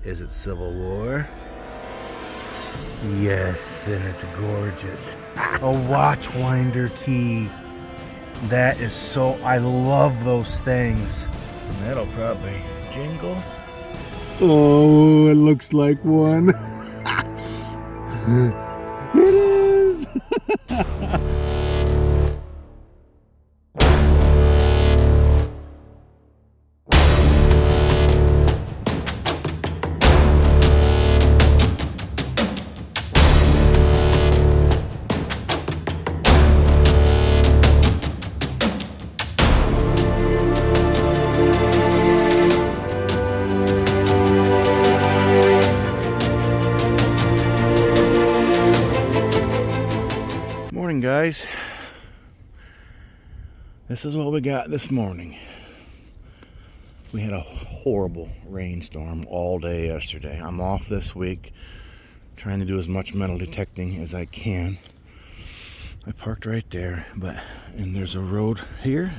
Is it Civil War? Yes, and it's gorgeous. A watchwinder key. That is so, I love those things. That'll probably jingle. Oh, it looks like one. It is. Morning, guys. This is what we got this morning. We had a horrible rainstorm all day yesterday. I'm off this week, trying to do as much metal detecting as I can. I parked right there, and there's a road here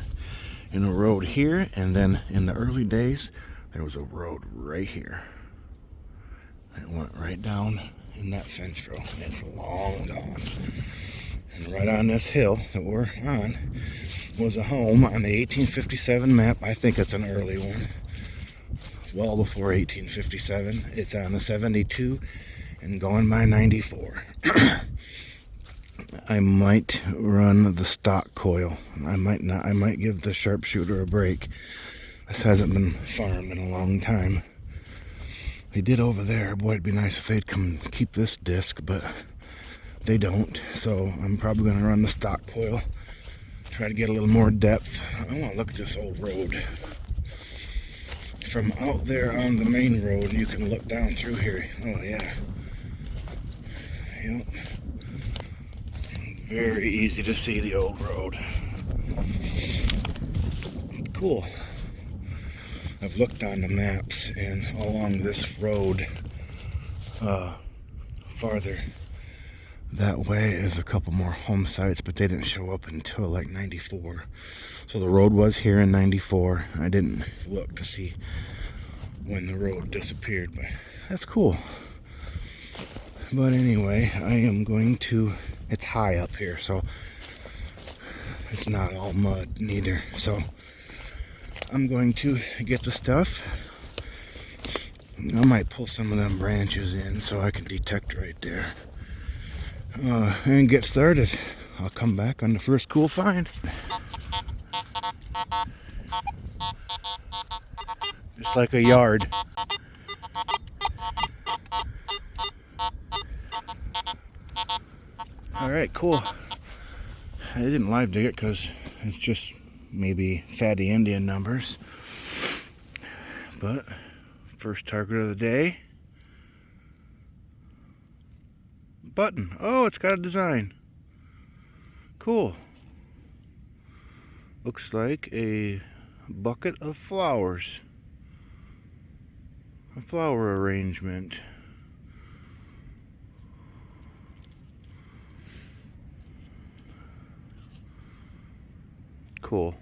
and a road here, and then in the early days there was a road right here. It went right down in that fence row. It's long gone. And right on this hill that we're on was a home on the 1857 map. I think it's an early one, well before 1857. It's on the 72 and going by 94. I might run the stock coil. I might not. I might give the sharpshooter a break. This hasn't been farmed in a long time. They did over there. Boy, it'd be nice if they'd come keep this disc, but they don't. So I'm probably going to run the stock coil. Try to get a little more depth. I want to look at this old road. From out there on the main road, you can look down through here. Oh, yeah. Yep. Very easy to see the old road. Cool. I've looked on the maps, and along this road, farther that way is a couple more home sites, but they didn't show up until like 94. So the road was here in 94. I didn't look to see when the road disappeared, but that's cool. But anyway, I am going to, it's high up here, so it's not all mud neither. So I'm going to get the stuff. I might pull some of them branches in so I can detect right there. And get started. I'll come back on the first cool find. Just like a yard. Alright, cool. I didn't live dig it because it's just maybe fatty Indian numbers. But first target of the day. Button. Oh, it's got a design. Cool. Looks like a bucket of flowers. A flower arrangement. Cool.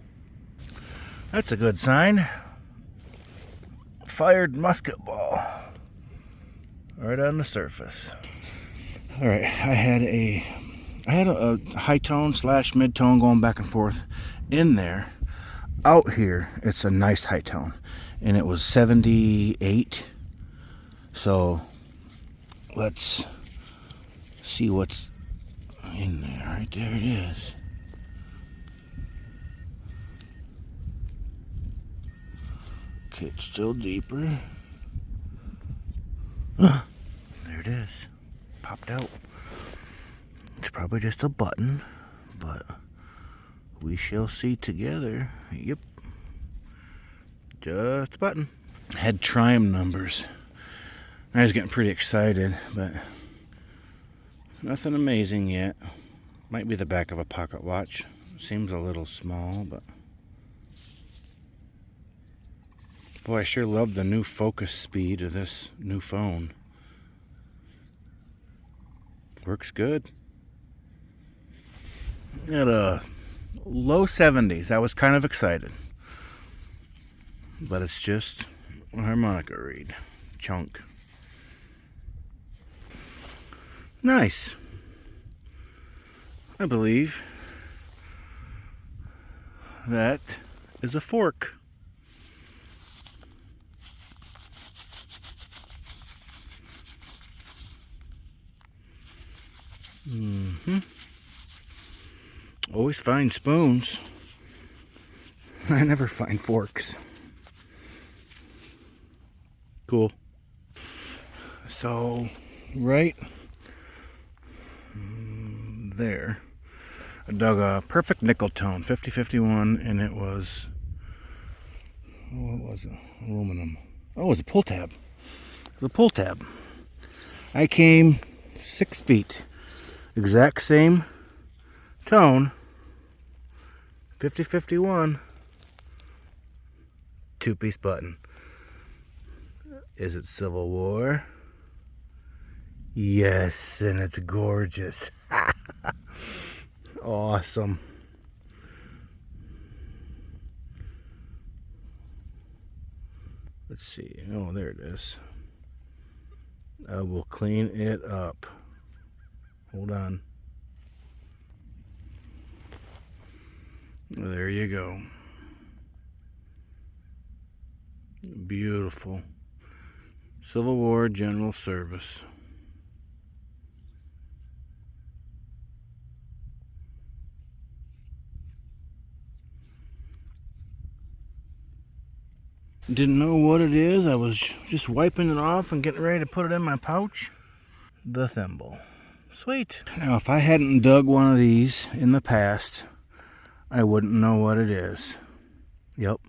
That's a good sign. Fired musket ball. Right on the surface. All right, I had a high tone / mid tone going back and forth in there. Out here, it's a nice high tone, and it was 78. So let's see what's in there. Right there it is. Okay, it's still deeper. There it is. Popped out. It's probably just a button, but we shall see together. Yep. Just a button. Had Triumph numbers. I was getting pretty excited, but nothing amazing yet. Might be the back of a pocket watch. Seems a little small, but boy, I sure love the new focus speed of this new phone. Works good. At a low 70s. I was kind of excited. But it's just a harmonica read. chunk. Nice. I believe that is a fork. Always find spoons. I never find forks. Cool. So, right there, I dug a perfect nickel tone, 5051, and it was, what was it? Aluminum. Oh, it was a pull tab. It was a pull tab. I came 6 feet. Exact same tone, 5051, 2-piece button. Is it Civil War? Yes, and it's gorgeous. Awesome. Let's see. Oh, there it is. I will clean it up. Hold on. There you go. Beautiful. Civil War General Service. Didn't know what it is. I was just wiping it off and getting ready to put it in my pouch. The thimble. Sweet. Now, if I hadn't dug one of these in the past, I wouldn't know what it is. Yep.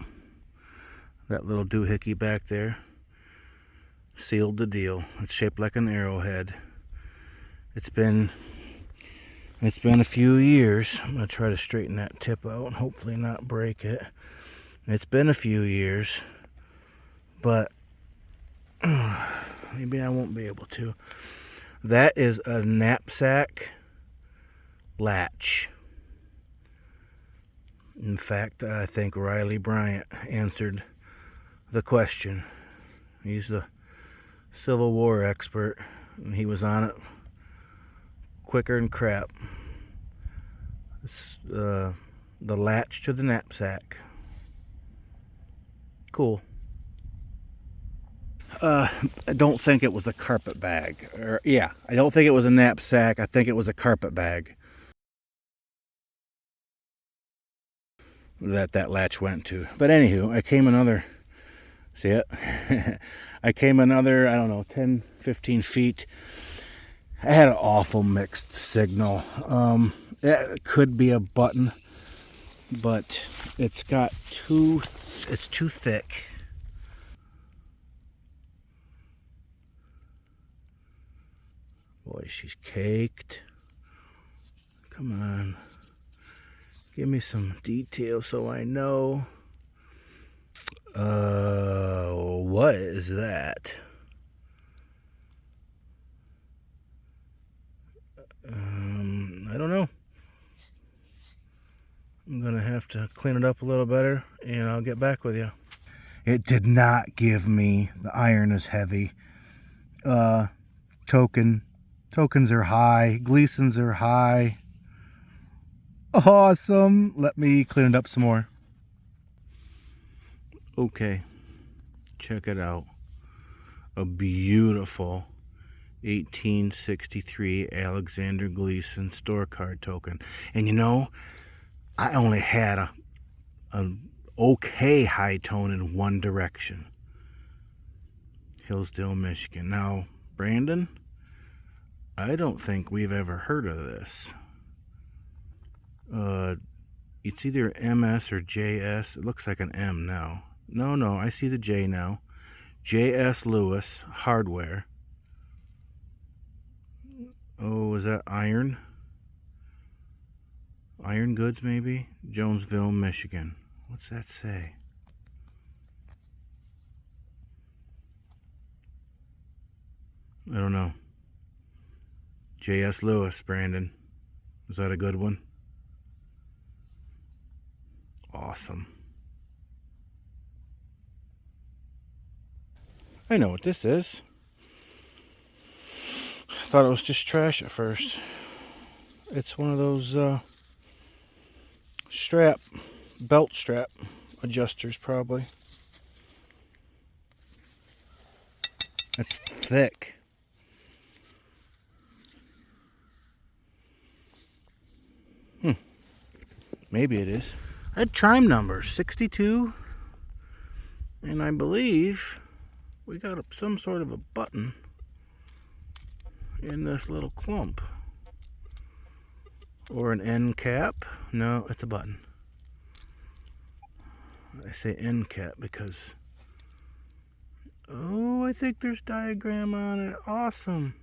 That little doohickey back there sealed the deal. It's shaped like an arrowhead. It's been a few years. I'm going to try to straighten that tip out and hopefully not break it. It's been a few years, but maybe I won't be able to. That is a knapsack latch. In fact, I think Riley Bryant answered the question. He's the Civil War expert, and he was on it quicker than crap. It's the latch to the knapsack. Cool. I don't think it was a carpet bag. I don't think it was a knapsack. I think it was a carpet bag that latch went to. But anywho, I came another, see it? I came another, I don't know, 10, 15 feet. I had an awful mixed signal. It could be a button, but it's too thick. Boy, she's caked. Come on. Give me some detail so I know. What is that? I don't know. I'm gonna have to clean it up a little better, and I'll get back with you. It did not give me the iron is heavy. Tokens are high. Gleasons are high. Awesome. Let me clean it up some more. Okay. Check it out. A beautiful 1863 Alexander Gleason store card token. And you know, I only had an okay high tone in one direction. Hillsdale, Michigan. Now, Brandon, I don't think we've ever heard of this. It's either MS or JS. It looks like an M now. No, I see the J now. J.S. Lewis Hardware. Oh, is that iron? Iron Goods, maybe? Jonesville, Michigan. What's that say? I don't know. J.S. Lewis, Brandon. Is that a good one? Awesome. I know what this is. I thought it was just trash at first. It's one of those belt strap adjusters, probably. It's thick. Maybe it is. I had trim number 62, and I believe we got some sort of a button in this little clump. Or an end cap. No, it's a button. I say end cap because, oh, I think there's diagram on it. Awesome.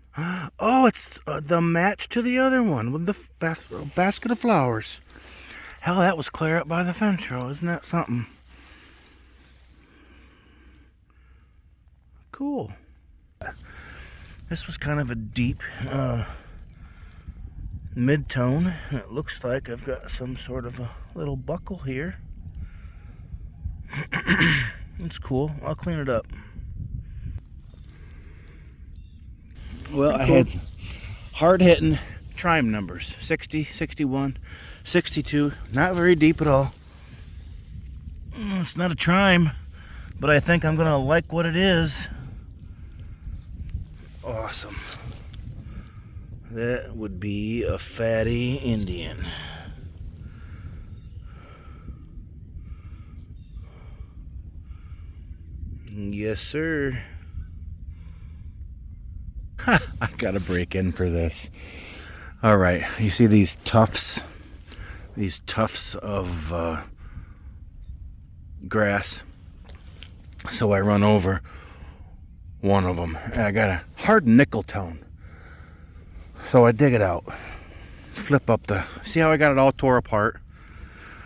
Oh, it's the match to the other one with the basket of flowers. Hell, that was clear up by the fence row. Isn't that something? Cool. This was kind of a deep mid-tone. It looks like I've got some sort of a little buckle here. It's cool. I'll clean it up. Well, I had hard-hitting trim numbers. 60, 61, 62. Not very deep at all. It's not a trim, but I think I'm going to like what it is. Awesome. That would be a fatty Indian. Yes, sir. I gotta break in for this. All right, you see these tufts? These tufts of grass. So I run over one of them. And I got a hard nickel tone. So I dig it out. Flip up the... See how I got it all tore apart?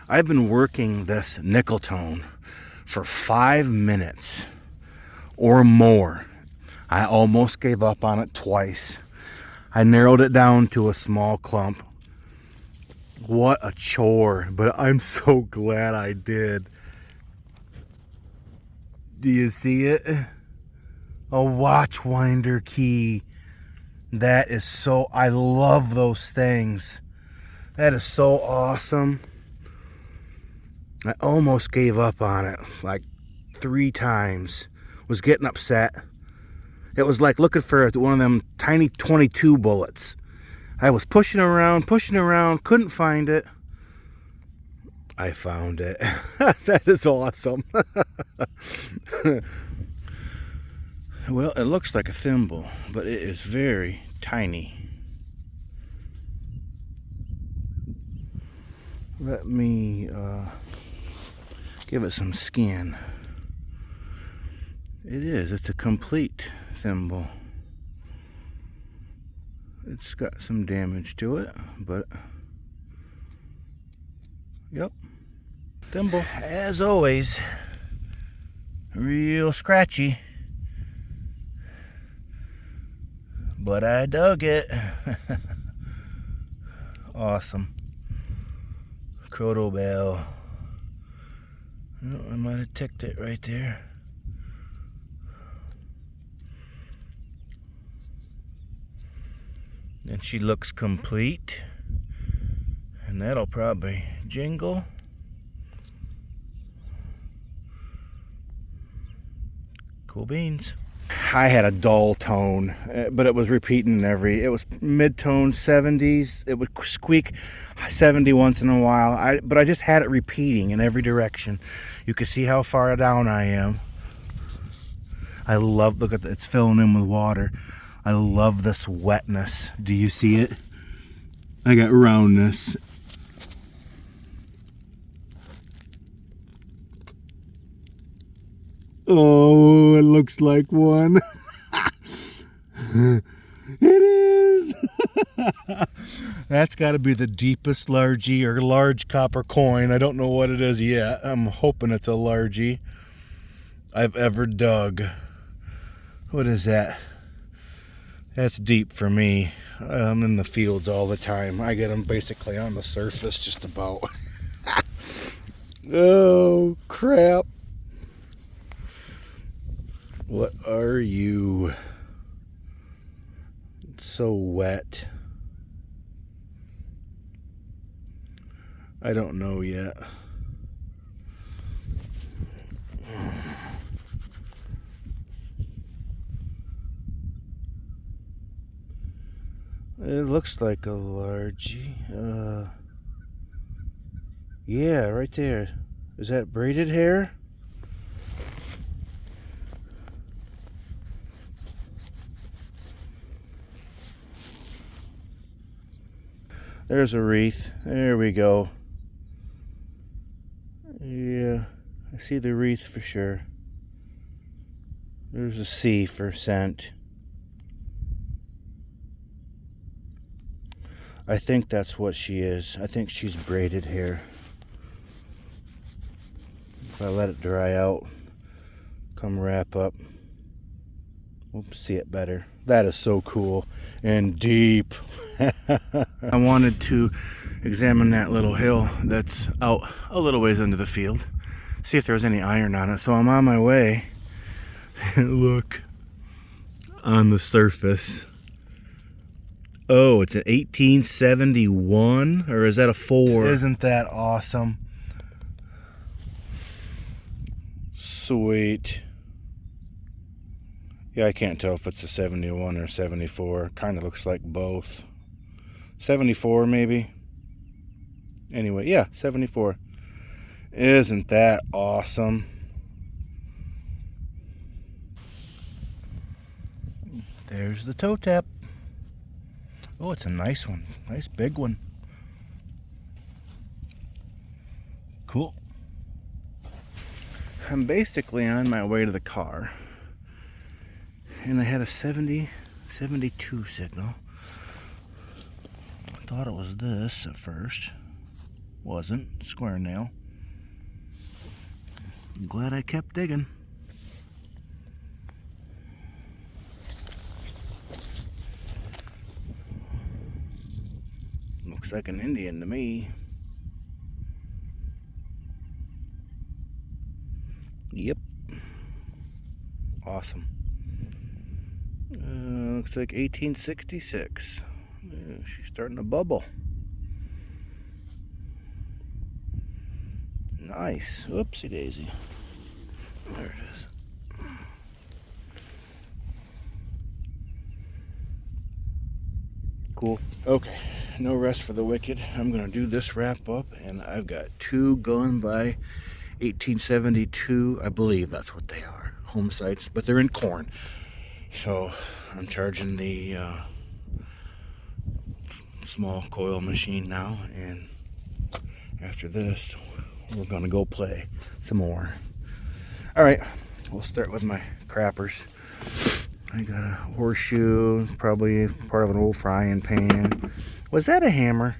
I've been working this nickel tone for 5 minutes or more. I almost gave up on it twice. I narrowed it down to a small clump. What a chore, but I'm so glad I did. Do you see it? A watch winder key. That is so... I love those things. That is so awesome. I almost gave up on it like 3 times. Was getting upset. It was like looking for one of them tiny 22 bullets. I was pushing around, couldn't find it. I found it. That is awesome. Well, it looks like a thimble, but it is very tiny. Let me give it some skin. It is. It's a complete thimble. It's got some damage to it, but yep. Thimble, as always, real scratchy. But I dug it. Awesome. Croto bell. Oh, I might have ticked it right there. And she looks complete. And that'll probably jingle. Cool beans. I had a dull tone, but it was repeating it was mid-tone 70s. It would squeak 70 once in a while. But I just had it repeating in every direction. You can see how far down I am. Look at it's filling in with water. I love this wetness. Do you see it? I got roundness. Oh, it looks like one. It is. That's got to be the deepest largie or large copper coin. I don't know what it is yet. I'm hoping it's a largie I've ever dug. What is that? That's deep for me. I'm in the fields all the time. I get them basically on the surface just about. Oh, crap. What are you? It's so wet. I don't know yet. It looks like a largie. Yeah, right there. Is that braided hair? There's a wreath. There we go. Yeah, I see the wreath for sure. There's a C for scent. I think that's what she is. I think she's braided hair. If I let it dry out, come wrap up, we'll see it better. That is so cool and deep. I wanted to examine that little hill that's out a little ways under the field, see if there was any iron on it. So I'm on my way. Look on the surface. Oh, it's an 1871, or is that a 4? Isn't that awesome? Sweet. Yeah, I can't tell if it's a 71 or 74. Kind of looks like both. 74 maybe. Anyway, yeah, 74. Isn't that awesome? There's the toe tap. Oh, it's a nice one. Nice big one. Cool. I'm basically on my way to the car. And I had a 70, 72 signal. I thought it was this at first. Wasn't. Square nail. I'm glad I kept digging. Looks like an Indian to me. Yep. Awesome. Looks like 1866. She's starting to bubble. Nice. Oopsie daisy. There it is. Cool. Okay. No rest for the wicked. I'm going to do this wrap up, and I've got 2 going by 1872. I believe that's what they are. Home sites, but they're in corn. So I'm charging the small coil machine now, and after this we're gonna go play some more. All right, we'll start with my crappers. I got a horseshoe, probably part of an old frying pan. Was that a hammer?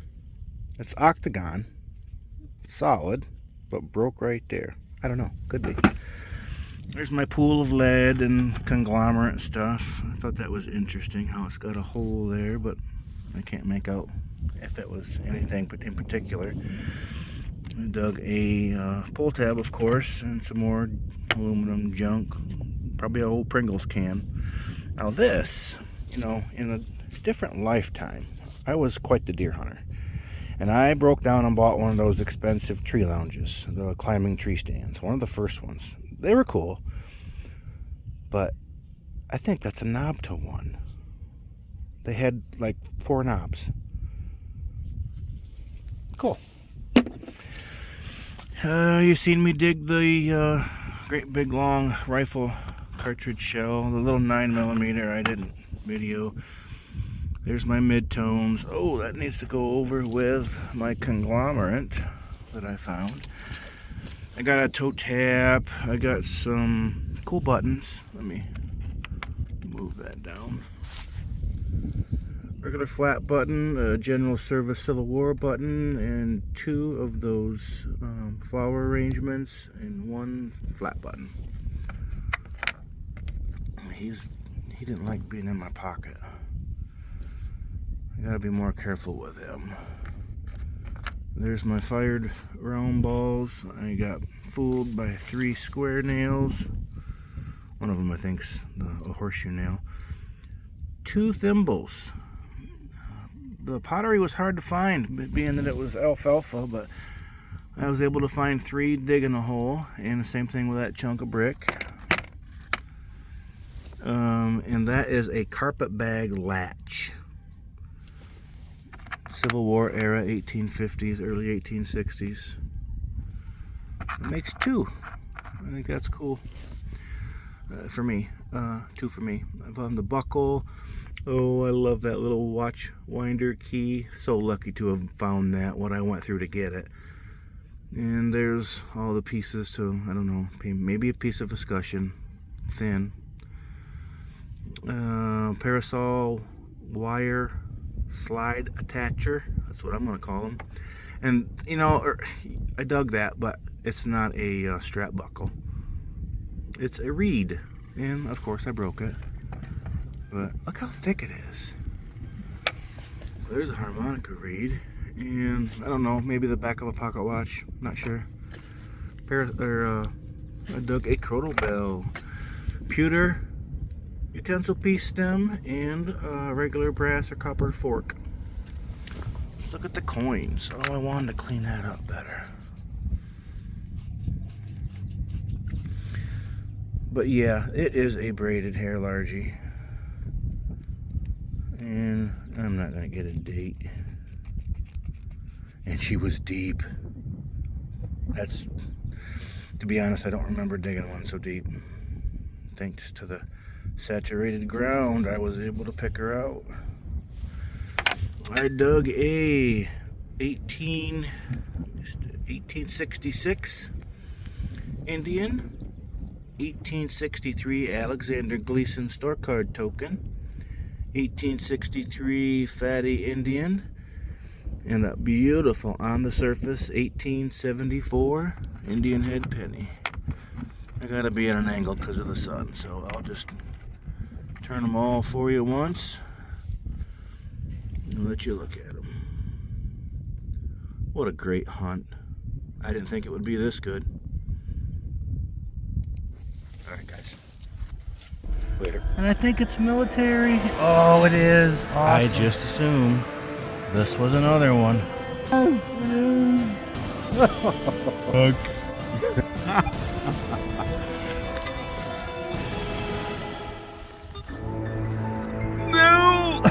It's octagon, solid, but broke right there. I don't know, could be. There's my pool of lead and conglomerate stuff. I thought that was interesting how it's got a hole there, but I can't make out if it was anything in particular. I dug a pull tab, of course, and some more aluminum junk. Probably an old Pringles can. Now this, you know, in a different lifetime, I was quite the deer hunter. And I broke down and bought one of those expensive tree lounges, the climbing tree stands, one of the first ones. They were cool, but I think that's a knob to one. They had like 4 knobs. Cool. You've seen me dig the great big long rifle cartridge shell, the little 9mm. I didn't video. There's my mid-tones. Oh, that needs to go over with my conglomerate that I found. I got a toe tap. I got some cool buttons. Let me move that down. Regular flat button, a general service Civil War button, and 2 of those flower arrangements, and 1 flat button. He didn't like being in my pocket. I gotta be more careful with him. There's my fired round balls. I got fooled by 3 square nails. One of them, I think, is a horseshoe nail. 2 thimbles. The pottery was hard to find, being that it was alfalfa, but I was able to find 3 digging a hole, and the same thing with that chunk of brick. And that is a carpet bag latch. Civil War era, 1850s, early 1860s. It makes 2. I think that's cool. For me, 2 for me. I found the buckle. Oh, I love that little watch winder key. So lucky to have found that, what I went through to get it. And there's all the pieces to, I don't know, maybe a piece of escutcheon, thin. Parasol wire slide attacher. That's what I'm going to call them. And, you know, I dug that, but it's not a strap buckle. It's a reed. And, of course, I broke it. But look how thick it is. There's a harmonica reed. And, I don't know, maybe the back of a pocket watch. Not sure. I dug a crotal bell. Pewter utensil piece stem and a regular brass or copper fork. Let's look at the coins. Oh, I wanted to clean that up better. But yeah, it is a braided hair largie. And I'm not going to get a date. And she was deep. That's, to be honest, I don't remember digging one so deep. Thanks to the saturated ground, I was able to pick her out. I dug a 1866 Indian, 1863 Alexander Gleason store card token, 1863 Fatty Indian, and a beautiful on the surface 1874 Indian head penny. I gotta be at an angle because of the sun, so I'll just turn them all for you once and let you look at them. What a great hunt. I didn't think it would be this good. Alright guys, later. And I think it's military. Oh, it is. Awesome. I just assumed this was another one. Yes, it is. Look. No!